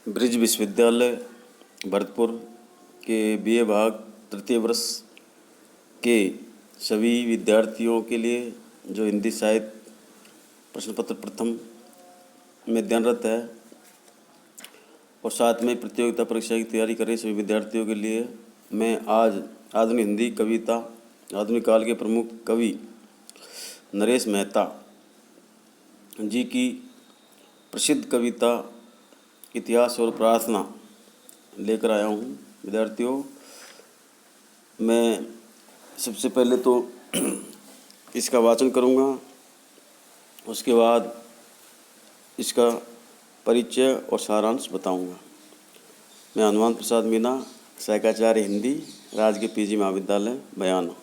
Bridge विश्वविद्यालय भरतपुर के BA भाग तृतीय वर्ष के सभी विद्यार्थियों के लिए जो हिंदी साहित्य प्रश्न पत्र प्रथम में अध्ययनरत है और साथ में प्रतियोगिता परीक्षा की तैयारी कर रहे सभी विद्यार्थियों के लिए मैं आज आधुनिक हिंदी कविता आधुनिक काल के प्रमुख कवि नरेश मेहता जी की प्रसिद्ध कविता इतिहास और प्रार्थना लेकर आया हूँ। विद्यार्थियों, मैं सबसे पहले तो इसका वाचन करूँगा, उसके बाद इसका परिचय और सारांश बताऊँगा। मैं हनुमान प्रसाद मीना, सहायकाचार्य हिंदी, राजकीय PG महाविद्यालय बयाना।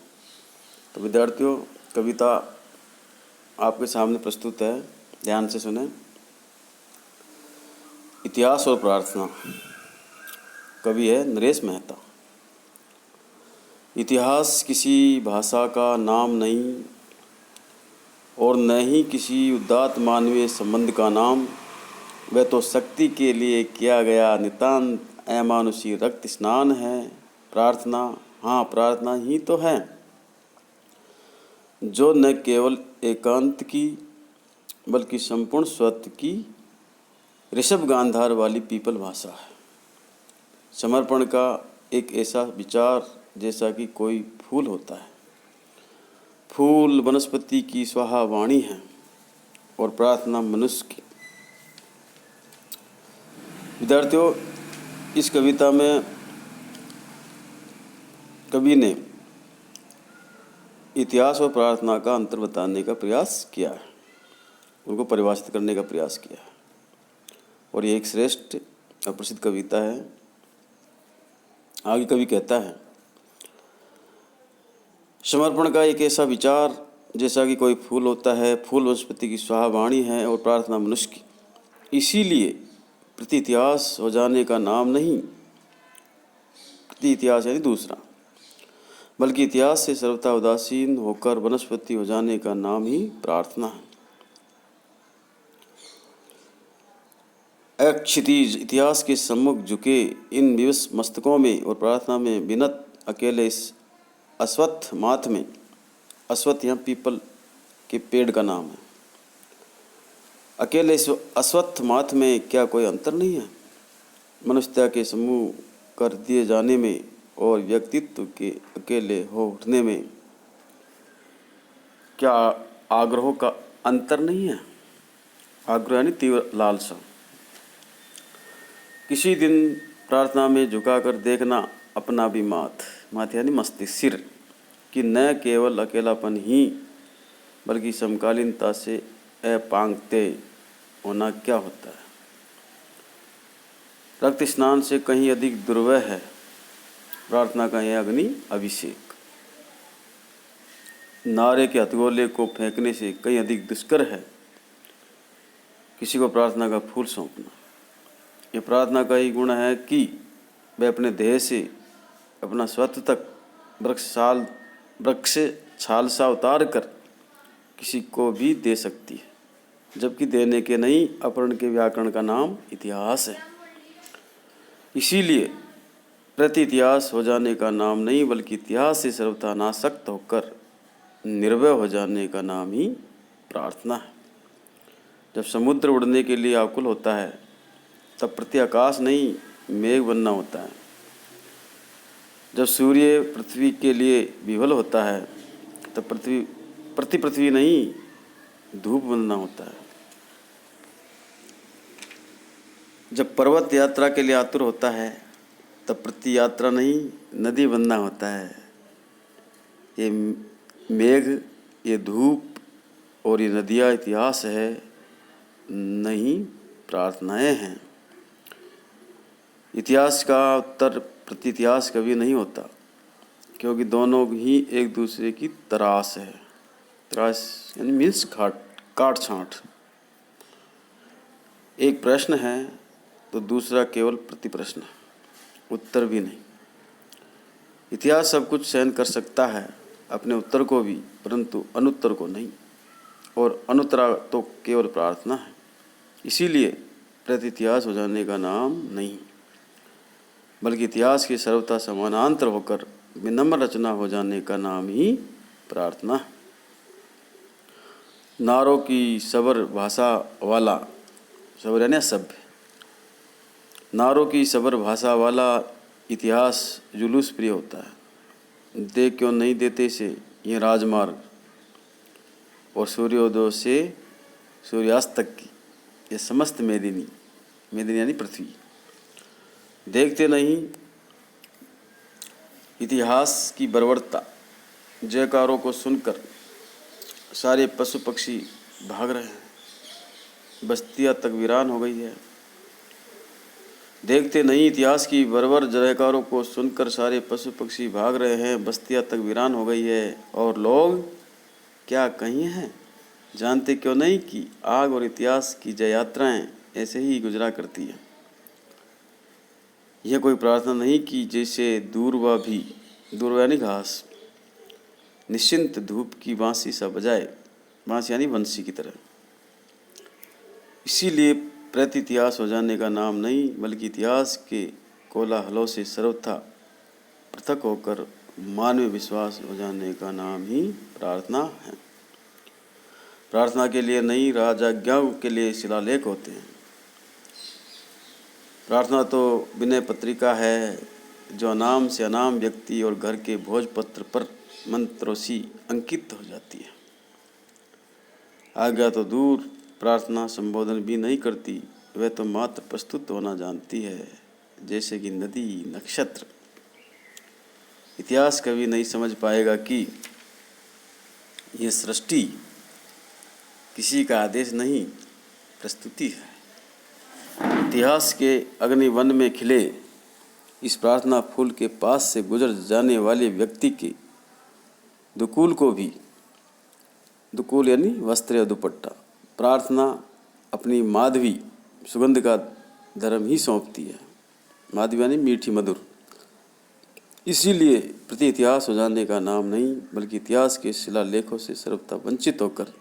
तो विद्यार्थियों, कविता आपके सामने प्रस्तुत है, ध्यान से सुनें। इतिहास और प्रार्थना। कवि है नरेश मेहता। इतिहास किसी भाषा का नाम नहीं और न ही किसी उदात्त मानवीय संबंध का नाम। वह तो शक्ति के लिए किया गया नितांत अमानुषी रक्त स्नान है। प्रार्थना, हाँ प्रार्थना ही तो है, जो न केवल एकांत की बल्कि संपूर्ण स्वत्व की ऋषभ गांधार वाली पीपल भाषा है। समर्पण का एक ऐसा विचार जैसा कि कोई फूल होता है। फूल वनस्पति की स्वाहा वाणी है और प्रार्थना मनुष्य की। विद्यार्थियों, इस कविता में कवि ने इतिहास और प्रार्थना का अंतर बताने का प्रयास किया है, उनको परिभाषित करने का प्रयास किया है और ये एक श्रेष्ठ और प्रसिद्ध कविता है। आगे कवि कहता है, समर्पण का एक ऐसा विचार जैसा कि कोई फूल होता है। फूल वनस्पति की स्वाहा वाणी है और प्रार्थना मनुष्य की। इसीलिए प्रति इतिहास हो जाने का नाम नहीं, प्रति इतिहास यानी दूसरा, बल्कि इतिहास से सर्वथा उदासीन होकर वनस्पति हो जाने का नाम ही प्रार्थना है। क्षितिज इतिहास के सम्मुख झुके इन विवश मस्तकों में और प्रार्थना में विनत अकेले इस अश्वत्थ माथ में, अश्वत्थ यहाँ पीपल के पेड़ का नाम है, अकेले इस अश्वत्थ माथ में क्या कोई अंतर नहीं है? मनुष्यता के समूह कर दिए जाने में और व्यक्तित्व के अकेले हो उठने में क्या आग्रहों का अंतर नहीं है? आग्रह यानी तीव्र लालसा। किसी दिन प्रार्थना में झुकाकर देखना अपना भी माथ यानी मस्तिष्क, सिर, कि न केवल अकेलापन ही बल्कि समकालीनता से अपांगते होना क्या होता है। रक्त स्नान से कहीं अधिक दुर्वह है प्रार्थना का यह अग्नि अभिषेक। नारे के हथगोले को फेंकने से कहीं अधिक दुष्कर है किसी को प्रार्थना का फूल सौंपना। ये प्रार्थना का ही गुण है कि वह अपने देह से अपना स्वत्व तक वृक्ष छाल सा उतार कर किसी को भी दे सकती है, जबकि देने के नहीं अपहरण के व्याकरण का नाम इतिहास है। इसीलिए प्रति इतिहास हो जाने का नाम नहीं बल्कि इतिहास से सर्वथा अनासक्त होकर निर्भय हो जाने का नाम ही प्रार्थना है। जब समुद्र उड़ने के लिए आकुल होता है तब प्रति आकाश नहीं मेघ बनना होता है। जब सूर्य पृथ्वी के लिए विवल होता है तब पृथ्वी नहीं धूप बनना होता है। जब पर्वत यात्रा के लिए आतुर होता है तब प्रति यात्रा नहीं नदी बनना होता है। ये मेघ, ये धूप और ये नदियाँ इतिहास है, नहीं प्रार्थनाएं हैं। इतिहास का उत्तर प्रति इतिहास कभी नहीं होता, क्योंकि दोनों ही एक दूसरे की तरास है। तरास यानी मीन्स काट छाँट। एक प्रश्न है तो दूसरा केवल प्रति प्रश्न है, उत्तर भी नहीं। इतिहास सब कुछ सहन कर सकता है, अपने उत्तर को भी, परंतु अनुत्तर को नहीं, और अनुत्तरा तो केवल प्रार्थना है। इसीलिए प्रतिइतिहास हो जाने का नाम नहीं, बल्कि इतिहास के सर्वथा समानांतर होकर विनम्र रचना हो जाने का नाम ही प्रार्थना है। नारों की सबर भाषा वाला, सबर यानी सभ्य, नारों की सबर भाषा वाला इतिहास जुलूस प्रिय होता है। दे क्यों नहीं देते से ये राजमार्ग, और सूर्योदय से सूर्यास्त तक की ये समस्त मेदिनी, मेदिनी यानी पृथ्वी, देखते नहीं इतिहास की बर्बरता। जयकारों को सुनकर सारे पशु पक्षी भाग रहे हैं, बस्तियां तक वीरान हो गई है। देखते नहीं इतिहास की बर्बर जयकारों को सुनकर सारे पशु पक्षी भाग रहे हैं, बस्तियां तक वीरान हो गई है। और लोग क्या कहीं हैं, जानते क्यों नहीं कि आग और इतिहास की जय यात्राएं ऐसे ही गुजरा करती हैं। यह कोई प्रार्थना नहीं कि जैसे दूरवा भी, दूरवा यानी घास, निश्चिंत धूप की बांसी सा बजाए, बांसी यानी बंसी की तरह। इसीलिए प्रति इतिहास हो जाने का नाम नहीं, बल्कि इतिहास के कोलाहलों से सर्वथा पृथक होकर मानवीय विश्वास हो जाने का नाम ही प्रार्थना है। प्रार्थना के लिए नहीं, राजाज्ञाओं के लिए शिलालेख होते हैं। प्रार्थना तो विनय पत्रिका है, जो अनाम से अनाम व्यक्ति और घर के भोजपत्र पर मंत्रों सी अंकित हो जाती है। आज्ञा तो दूर, प्रार्थना संबोधन भी नहीं करती, वह तो मात्र प्रस्तुत होना जानती है, जैसे कि नदी नक्षत्र। इतिहास कभी नहीं समझ पाएगा कि यह सृष्टि किसी का आदेश नहीं, प्रस्तुति है। इतिहास के अग्निवन में खिले इस प्रार्थना फूल के पास से गुजर जाने वाले व्यक्ति के दुकूल को भी, दुकूल यानी वस्त्र या दुपट्टा, प्रार्थना अपनी माधवी सुगंध का धर्म ही सौंपती है। माधवी यानी मीठी मधुर। इसीलिए प्रति इतिहास हो जाने का नाम नहीं, बल्कि इतिहास के शिलालेखों से सर्वथा वंचित होकर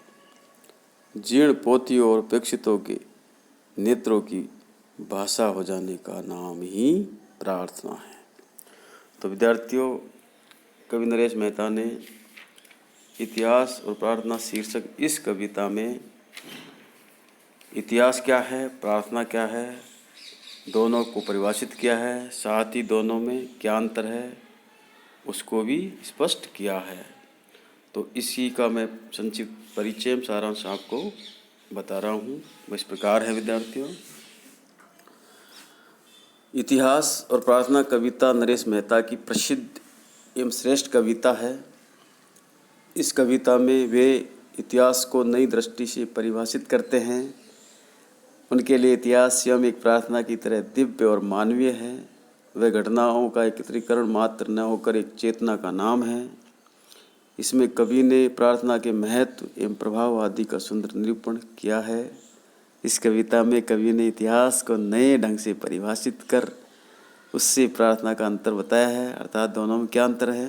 जीर्ण पोथियों और उपेक्षितों के नेत्रों की भाषा हो जाने का नाम ही प्रार्थना है। तो विद्यार्थियों, कवि नरेश मेहता ने इतिहास और प्रार्थना शीर्षक इस कविता में इतिहास क्या है, प्रार्थना क्या है, दोनों को परिभाषित किया है, साथ ही दोनों में क्या अंतर है उसको भी स्पष्ट किया है। तो इसी का मैं संक्षिप्त परिचय सारांश आपको बता रहा हूँ। वह इस प्रकार है विद्यार्थियों। इतिहास और प्रार्थना कविता नरेश मेहता की प्रसिद्ध एवं श्रेष्ठ कविता है। इस कविता में वे इतिहास को नई दृष्टि से परिभाषित करते हैं। उनके लिए इतिहास स्वयं एक प्रार्थना की तरह दिव्य और मानवीय है। वह घटनाओं का एकत्रीकरण मात्र न होकर एक चेतना का नाम है। इसमें कवि ने प्रार्थना के महत्व एवं प्रभाव आदि का सुंदर निरूपण किया है। इस कविता में कवि ने इतिहास को नए ढंग से परिभाषित कर उससे प्रार्थना का अंतर बताया है, अर्थात दोनों में क्या अंतर है।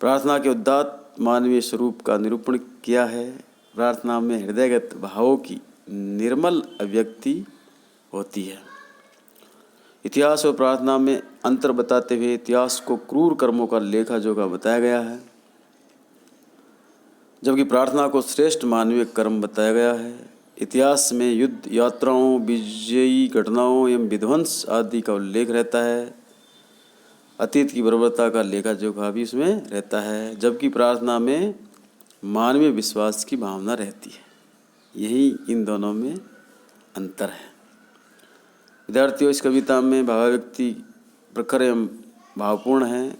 प्रार्थना के उदात्त मानवीय स्वरूप का निरूपण किया है। प्रार्थना में हृदयगत भावों की निर्मल अभिव्यक्ति होती है। इतिहास और प्रार्थना में अंतर बताते हुए इतिहास को क्रूर कर्मों का लेखा जोखा बताया गया है, जबकि प्रार्थना को श्रेष्ठ मानवीय कर्म बताया गया है। इतिहास में युद्ध, यात्राओं, विजयी घटनाओं एवं विध्वंस आदि का उल्लेख रहता है। अतीत की बर्बरता का लेखा जोखा भी इसमें रहता है, जबकि प्रार्थना में मानवीय विश्वास की भावना रहती है। यही इन दोनों में अंतर है। विद्यार्थियों, इस कविता में भावाव्यक्ति प्रखर एवं भावपूर्ण है।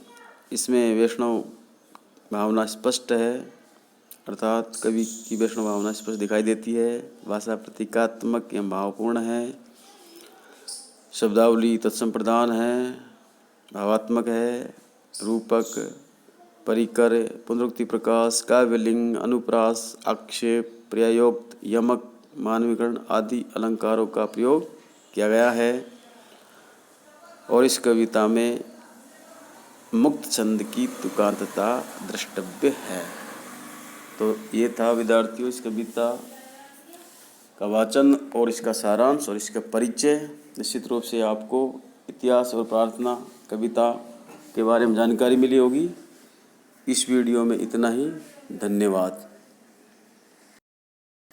इसमें वैष्णव भावना स्पष्ट है, अर्थात कवि की वैष्णव भावना स्पष्ट दिखाई देती है। भाषा प्रतीकात्मक एवं भावपूर्ण है। शब्दावली तत्संप्रदान है, भावात्मक है। रूपक, परिकर, पुनरुक्ति प्रकाश, काव्यलिंग, अनुप्रास, आक्षेप, पर्यायोक्त, यमक, मानवीकरण आदि अलंकारों का प्रयोग किया गया है। और इस कविता में मुक्त छंद की तुकांतता द्रष्टव्य है। तो ये था विद्यार्थियों इस कविता का वाचन और इसका सारांश और इसका परिचय, निश्चित रूप से आपको इतिहास और प्रार्थना कविता के बारे में जानकारी मिली होगी। इस वीडियो में इतना ही। धन्यवाद।